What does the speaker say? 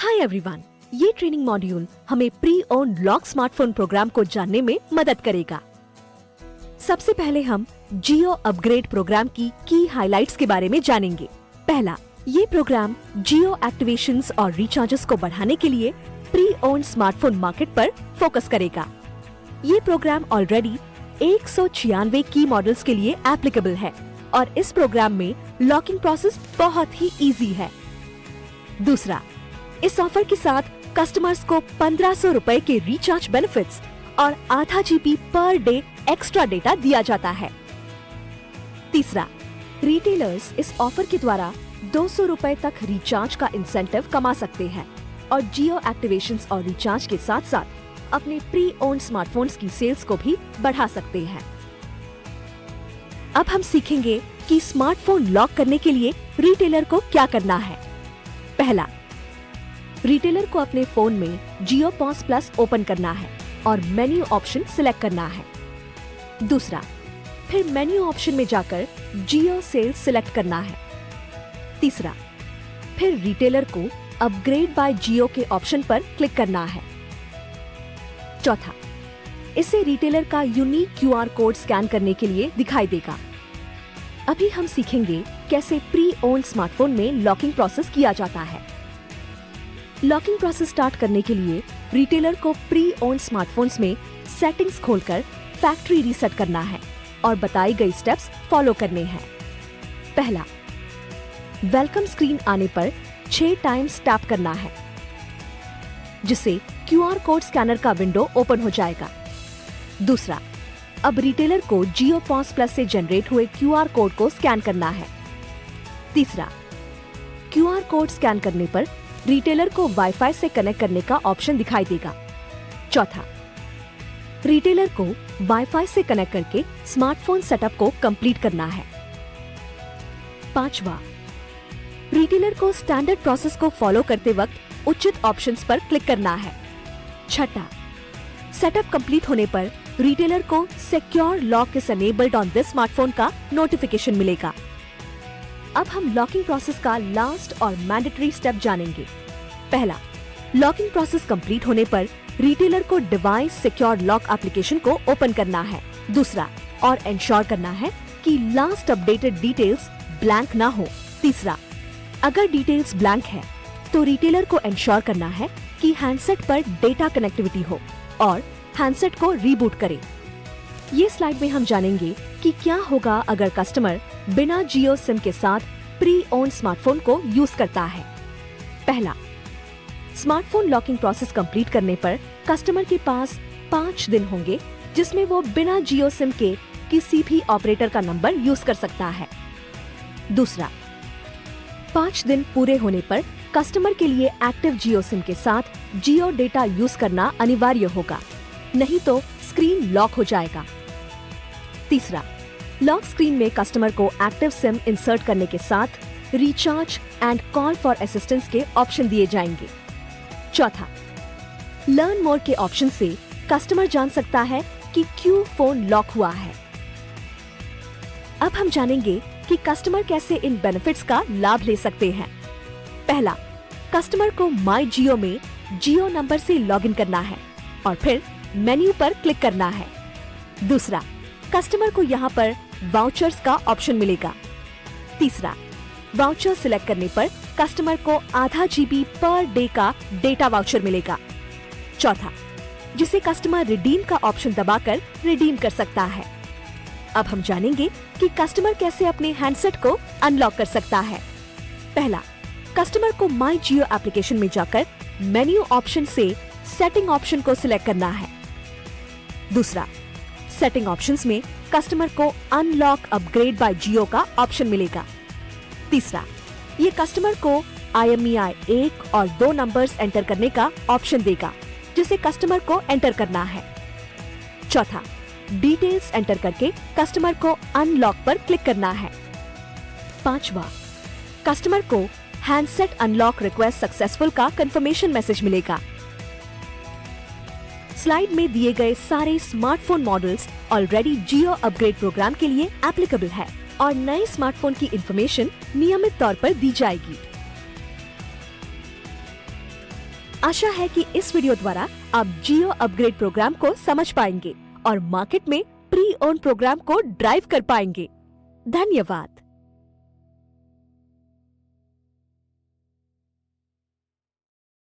हाय everyone, ये training module हमें pre owned lock smartphone programme को जानने में मदद करेगा। सबसे पहले हम जियो अपग्रेड प्रोग्राम की हाइलाइट्स के बारे में जानेंगे। पहला, ये प्रोग्राम जियो एक्टिवेशंस और रिचार्जेस को बढ़ाने के लिए प्री ओन्ड स्मार्टफोन मार्केट पर फोकस करेगा। ये प्रोग्राम ऑलरेडी 196 की मॉडल्स के लिए एप्लीकेबल है और इस प्रोग्राम में लॉकिंग प्रोसेस बहुत ही इजी है। दूसरा, इस ऑफर के साथ कस्टमर्स को 1500 रुपए के रिचार्ज बेनिफिट्स और आधा GB per day extra data दिया जाता है। तीसरा, रिटेलर्स इस ऑफर के द्वारा 200 रुपए तक रिचार्ज का इंसेंटिव कमा सकते हैं और जियो एक्टिवेशंस और रिचार्ज के साथ साथ अपने प्री ओन्ड स्मार्टफोन्स की सेल्स को भी बढ़ा सकते हैं। अब हम सीखेंगे कि स्मार्टफोन लॉक करने के लिए रिटेलर को क्या करना है। पहला, रिटेलर को अपने फोन में जियो पॉस प्लस ओपन करना है और मेन्यू ऑप्शन सिलेक्ट करना है। दूसरा, फिर मेन्यू ऑप्शन में जाकर जियो सेल्स सिलेक्ट करना है। तीसरा, फिर रिटेलर को अपग्रेड बाय जियो के ऑप्शन पर क्लिक करना है। चौथा, इसे रिटेलर का यूनिक क्यूआर कोड स्कैन करने के लिए दिखाई देगा। अभी हम सीखेंगे कैसे प्री ओन्ड स्मार्टफोन में लॉकिंग प्रोसेस किया जाता है। लॉकिंग प्रोसेस स्टार्ट करने के लिए रिटेलर को प्री ओन्ड स्मार्टफोन्स में सेटिंग्स खोलकर फैक्ट्री रीसेट करना है और बताई गई स्टेप्स फॉलो करने हैं। पहला, वेलकम स्क्रीन आने पर 6 टाइम्स टैप करना है, जिससे क्यूआर कोड स्कैनर का विंडो ओपन हो जाएगा। दूसरा, अब रिटेलर को जियो पॉस प्लस से जनरेट हुए क्यूआर कोड को स्कैन करना है। तीसरा, क्यूआर कोड स्कैन करने पर रिटेलर को वाईफाई से कनेक्ट करने का ऑप्शन दिखाई देगा। चौथा, रिटेलर को वाईफाई से कनेक्ट करके स्मार्टफोन सेटअप को कंप्लीट करना है। पांचवा, रिटेलर को स्टैंडर्ड प्रोसेस को फॉलो करते वक्त उचित ऑप्शंस पर क्लिक करना है। छठा, सेटअप कंप्लीट होने पर रिटेलर को secure lock is enabled on this smartphone का नोटिफिकेशन मिलेगा। अब हम लॉकिंग प्रोसेस का लास्ट और मैंडेटरी स्टेप जानेंगे। पहला, लॉकिंग प्रोसेस कंप्लीट होने पर रिटेलर को डिवाइस सिक्योर लॉक एप्लीकेशन को ओपन करना है। दूसरा, और इंश्योर करना है कि लास्ट अपडेटेड डिटेल्स ब्लैंक ना हो। तीसरा, अगर डिटेल्स ब्लैंक है तो रिटेलर को इंश्योर करना है कि हैंडसेट पर डेटा कनेक्टिविटी हो और हैंडसेट को रीबूट करें। ये स्लाइड में हम जानेंगे कि क्या होगा अगर कस्टमर बिना जियो सिम के साथ प्री ओन्ड स्मार्टफोन को यूज करता है। पहला, स्मार्टफोन लॉकिंग प्रोसेस कंप्लीट करने पर कस्टमर के पास 5 दिन होंगे जिसमें वो बिना जियो सिम के किसी भी ऑपरेटर का नंबर यूज कर सकता है। दूसरा, 5 दिन पूरे होने पर कस्टमर के लिए एक्टिव जियो सिम के साथ जियो डेटा यूज करना अनिवार्य होगा, नहीं तो स्क्रीन लॉक हो जाएगा। तीसरा, लॉक स्क्रीन में कस्टमर को एक्टिव सिम इंसर्ट करने के साथ recharge and call for assistance के ऑप्शन दिए जाएंगे। चौथा, लर्न मोर के ऑप्शन से कस्टमर जान सकता है कि क्यों फोन लॉक हुआ है। अब हम जानेंगे कि कस्टमर कैसे इन बेनिफिट्स का लाभ ले सकते हैं। पहला, कस्टमर को माई जियो में जियो नंबर से लॉगिन करना है और फिर मेन्यू पर क्लिक करना है। दूसरा, कस्टमर को यहाँ पर वाउचर्स का ऑप्शन मिलेगा। तीसरा, वाउचर सिलेक्ट करने पर कस्टमर को आधा जीबी पर डे का डेटा वाउचर मिलेगा। चौथा, जिसे कस्टमर रिडीम का ऑप्शन दबाकर रिडीम कर सकता है। अब हम जानेंगे कि कस्टमर कैसे अपने हैंडसेट को अनलॉक कर सकता है। पहला, कस्टमर को माई जियो एप्लीकेशन में जाकर मेन्यू ऑप्शन से सेटिंग ऑप्शन को सिलेक्ट करना है। दूसरा, सेटिंग ऑप्शंस में कस्टमर को अनलॉक अपग्रेड बाय जियो का ऑप्शन मिलेगा। तीसरा, ये कस्टमर को IMEI 1 और 2 नंबर्स एंटर करने का ऑप्शन देगा, जिसे कस्टमर को एंटर करना है। चौथा, डिटेल्स एंटर करके कस्टमर को अनलॉक पर क्लिक करना है। पांचवा, कस्टमर को हैंडसेट अनलॉक रिक्वेस्ट सक्सेसफुल का कंफर्मेशन मैसेज मिलेगा। स्लाइड में दिए गए सारे स्मार्टफोन मॉडल्स ऑलरेडी जियो अपग्रेड प्रोग्राम के लिए एप्लीकेबल है और नए स्मार्टफोन की इंफॉर्मेशन नियमित तौर पर दी जाएगी। आशा है कि इस वीडियो द्वारा आप जियो अपग्रेड प्रोग्राम को समझ पाएंगे और मार्केट में प्री ओन प्रोग्राम को ड्राइव कर पाएंगे। धन्यवाद।